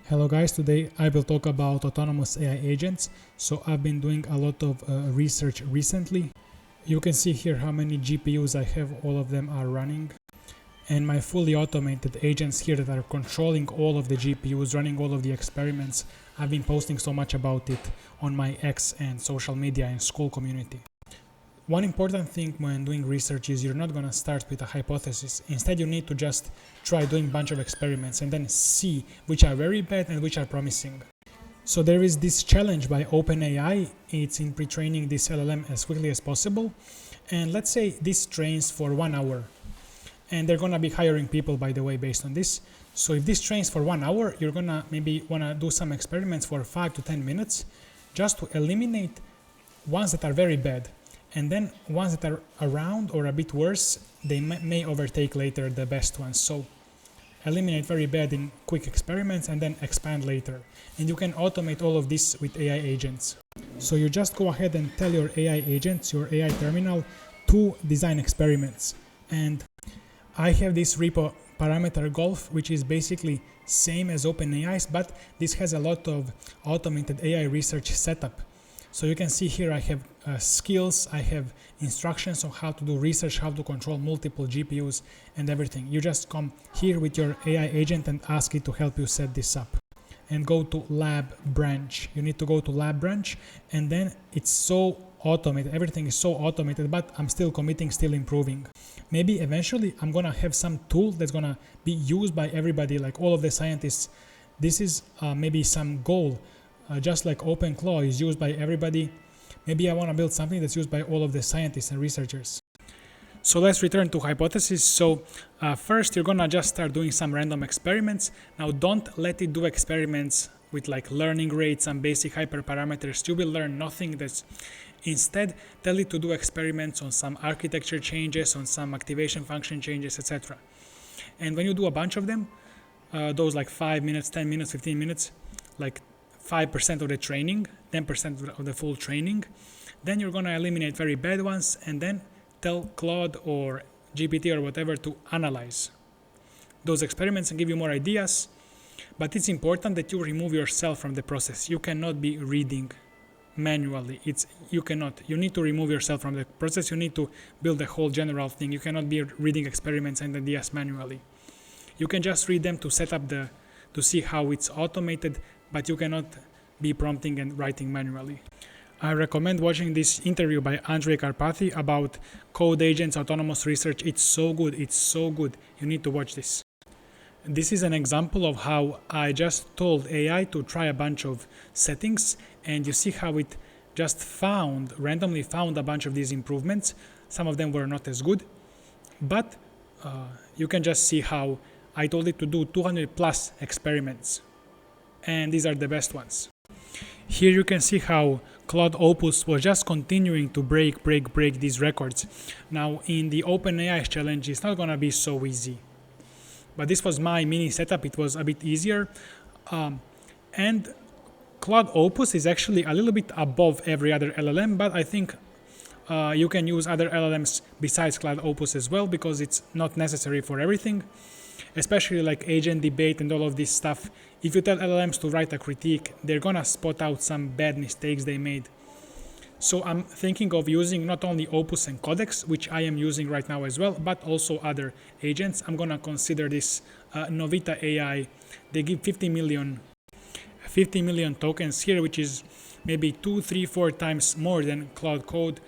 Hello guys, today I will talk about autonomous AI agents. So I've been doing a lot of research recently. You can see here how many GPUs I have, all of them are running. And my fully automated agents here that are controlling all of the GPUs, running all of the experiments. I've been posting so much about it on my X and social media and school community. One important thing when doing research is you're not going to start with a hypothesis. Instead, you need to just try doing a bunch of experiments and then see which are very bad and which are promising. So there is this challenge by OpenAI. It's in pre-training this LLM as quickly as possible. And let's say this trains for 1 hour. And they're going to be hiring people, by the way, based on this. So if this trains for 1 hour, you're going to maybe want to do some experiments for 5 to 10 minutes just to eliminate ones that are very bad. And then ones that are around or a bit worse, they may overtake later the best ones. So eliminate very bad in quick experiments and then expand later. And you can automate all of this with AI agents. So you just go ahead and tell your AI agents, your AI terminal, to design experiments. And I have this repo parameter golf, which is basically same as OpenAI's, but this has a lot of automated AI research setup. So you can see here I have skills, I have instructions on how to do research, how to control multiple GPUs and everything. You just come here with your AI agent and ask it to help you set this up. And go to lab branch. You need to go to lab branch, and then it's so automated. Everything is so automated, but I'm still committing, still improving. Maybe eventually I'm gonna have some tool that's gonna be used by everybody, like all of the scientists. This is maybe some goal. Just like OpenClaw is used by everybody, maybe I want to build something that's used by all of the scientists and researchers. So let's return to hypothesis. So first you're gonna just start doing some random experiments. Now don't let it do experiments with like learning rates and basic hyperparameters. You will learn nothing. Instead, tell it to do experiments on some architecture changes, on some activation function changes, etc. And when you do a bunch of them, those like 5 minutes, 10 minutes, 15 minutes, like 5% of the training, 10% of the full training, then you're going to eliminate very bad ones and then tell Claude or GPT or whatever to analyze those experiments and give you more ideas. But it's important that you remove yourself from the process. You cannot be reading manually. You need to remove yourself from the process. You need to build a whole general thing. You cannot be reading experiments and ideas manually. You can just read them to set up to see how it's automated, but you cannot be prompting and writing manually. I recommend watching this interview by Andrej Karpathy about code agents, autonomous research. It's so good. It's so good. You need to watch this. This is an example of how I just told AI to try a bunch of settings, and you see how it just randomly found a bunch of these improvements. Some of them were not as good, but you can just see how I told it to do 200 plus experiments. And these are the best ones. Here you can see how Claude Opus was just continuing to break these records. Now in the OpenAI challenge, it's not gonna be so easy. But this was my mini setup, it was a bit easier. And Claude Opus is actually a little bit above every other LLM, but I think you can use other LLMs besides Claude Opus as well, because it's not necessary for everything. Especially like agent debate and all of this stuff. If you tell LLMs to write a critique, they're gonna spot out some bad mistakes they made. So I'm thinking of using not only Opus and Codex, which I am using right now as well, but also other agents. I'm gonna consider this Novita AI. They give 50 million tokens here, which is maybe 2, 3, 4 times more than Cloud Code.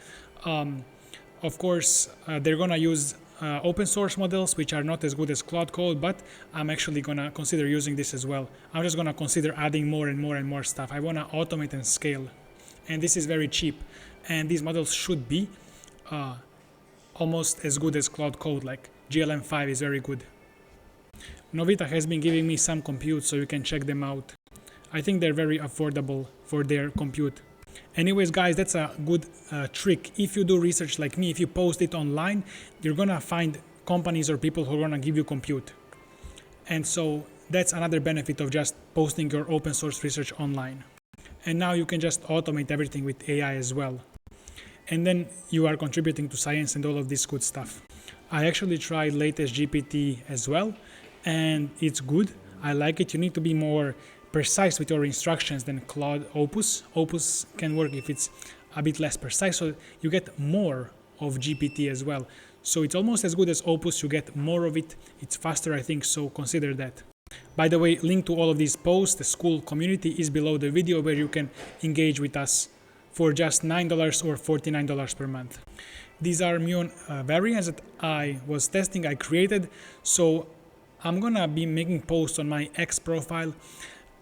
Of course, they're gonna use open source models, which are not as good as Claude Code, but I'm actually gonna consider using this as well. I'm just gonna consider adding more and more stuff. I wanna automate and scale, and this is very cheap. And these models should be almost as good as Claude Code. Like GLM5 is very good. Novita has been giving me some compute, so you can check them out. I think they're very affordable for their compute. Anyways, guys, that's a good trick. If you do research like me, if you post it online, you're gonna find companies or people who are gonna give you compute. And so that's another benefit of just posting your open source research online. And now you can just automate everything with AI as well. And then you are contributing to science and all of this good stuff. I actually tried latest GPT as well, and it's good. I like it. You need to be more precise with your instructions than Claude Opus. Opus can work if it's a bit less precise, so you get more of GPT as well. So it's almost as good as Opus, you get more of it. It's faster, I think, so consider that. By the way, link to all of these posts, the school community, is below the video where you can engage with us for just $9 or $49 per month. These are Muon variants that I was testing, I created. So I'm gonna be making posts on my X profile,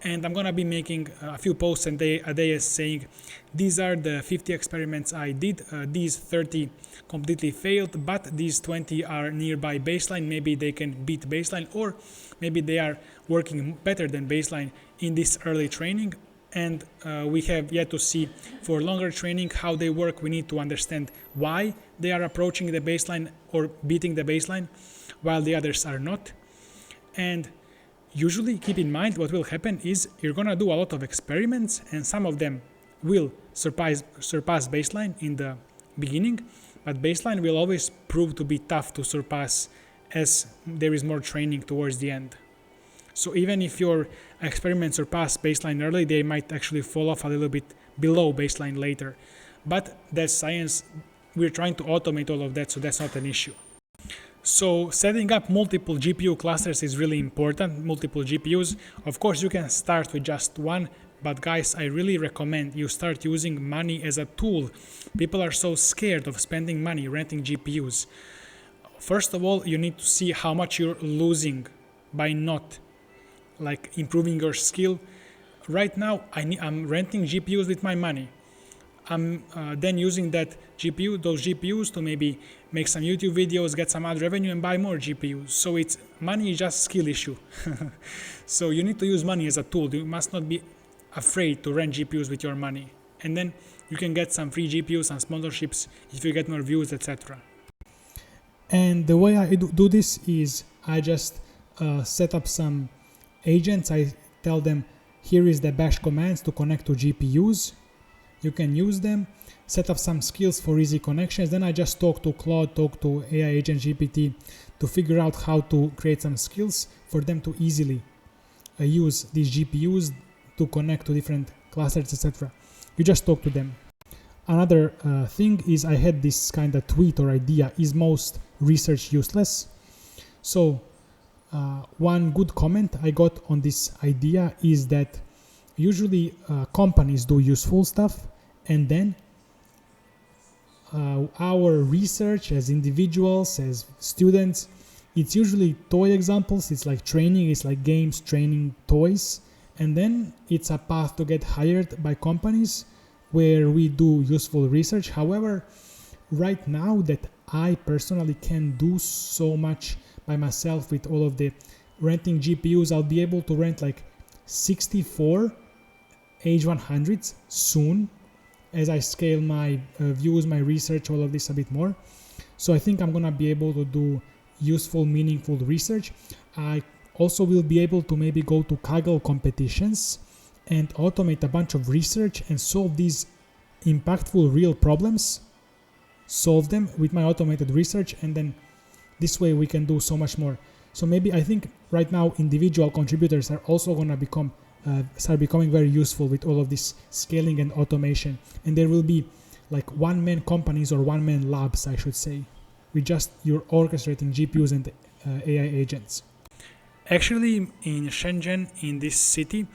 and I'm gonna be making a few posts a day saying these are the 50 experiments I did, these 30 completely failed, but these 20 are nearby baseline. Maybe they can beat baseline, or maybe they are working better than baseline in this early training. And we have yet to see for longer training how they work. We need to understand why they are approaching the baseline or beating the baseline while the others are not. And usually keep in mind what will happen is you're gonna do a lot of experiments, and some of them will surpass baseline in the beginning, but baseline will always prove to be tough to surpass as there is more training towards the end. So even if your experiments surpass baseline early, they might actually fall off a little bit below baseline later. But that's science. We're trying to automate all of that, so that's not an issue. So setting up multiple GPU clusters is really important, multiple GPUs. Of course, you can start with just one, but guys, I really recommend you start using money as a tool. People are so scared of spending money renting GPUs. First of all, you need to see how much you're losing by not improving your skill. Right now, I'm renting GPUs with my money. I'm then using those GPUs to maybe make some YouTube videos, get some ad revenue, and buy more GPUs. So money is just skill issue. So you need to use money as a tool. You must not be afraid to rent GPUs with your money. And then you can get some free GPUs, some sponsorships if you get more views, etc. And the way I do this is I just set up some agents. I tell them, here is the bash commands to connect to GPUs. You can use them, set up some skills for easy connections. Then I just talk to Claude, talk to AI agent GPT to figure out how to create some skills for them to easily use these GPUs to connect to different clusters, etc. You just talk to them. Another thing is I had this kind of tweet or idea, is most research useless? So one good comment I got on this idea is that usually companies do useful stuff, and then our research as individuals, as students, it's usually toy examples. It's like training, it's like games, training, toys, and then it's a path to get hired by companies where we do useful research. However, right now that I personally can do so much by myself with all of the renting GPUs, I'll be able to rent like 64 H100s soon as I scale my views, my research, all of this a bit more. So I think I'm gonna be able to do useful, meaningful research. I also will be able to maybe go to Kaggle competitions and automate a bunch of research and solve these impactful real problems, solve them with my automated research, and then this way we can do so much more. So maybe I think right now individual contributors are also gonna start becoming very useful with all of this scaling and automation. And there will be like one-man companies or one-man labs, I should say, with just you're orchestrating GPUs and AI agents. Actually, in Shenzhen, in this city,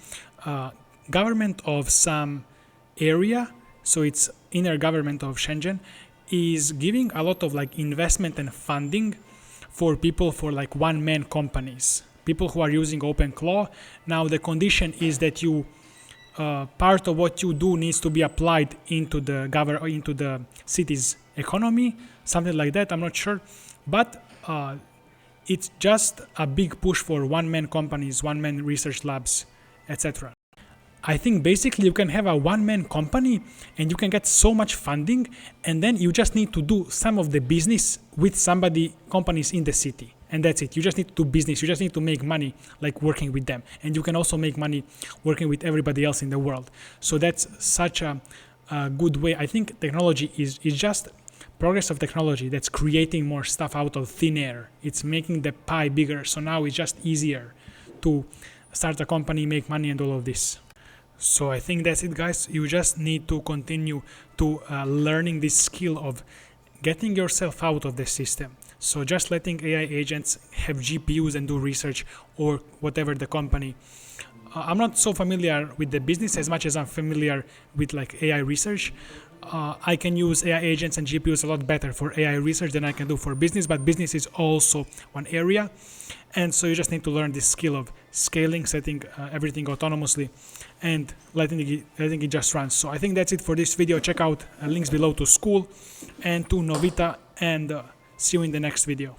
government of some area, so it's inner government of Shenzhen, is giving a lot of like investment and funding for people for like one-man companies. People who are using OpenClaw. Now the condition is that you part of what you do needs to be applied into the city's economy, something like that. I'm not sure, but it's just a big push for one-man companies, one-man research labs, etc. I think basically you can have a one-man company and you can get so much funding, and then you just need to do some of the business with companies in the city. And that's it. You just need to do business. You just need to make money like working with them. And you can also make money working with everybody else in the world. So that's such a good way. I think technology is just progress of technology that's creating more stuff out of thin air. It's making the pie bigger. So now it's just easier to start a company, make money, and all of this. So I think that's it, guys. You just need to continue to learning this skill of getting yourself out of the system. So just letting AI agents have GPUs and do research, or whatever the company. I'm not so familiar with the business as much as I'm familiar with like AI research. I can use AI agents and GPUs a lot better for AI research than I can do for business, but business is also one area. And so you just need to learn this skill of scaling, setting everything autonomously, and letting it just run. So I think that's it for this video. Check out links below to school and to Novita, and see you in the next video.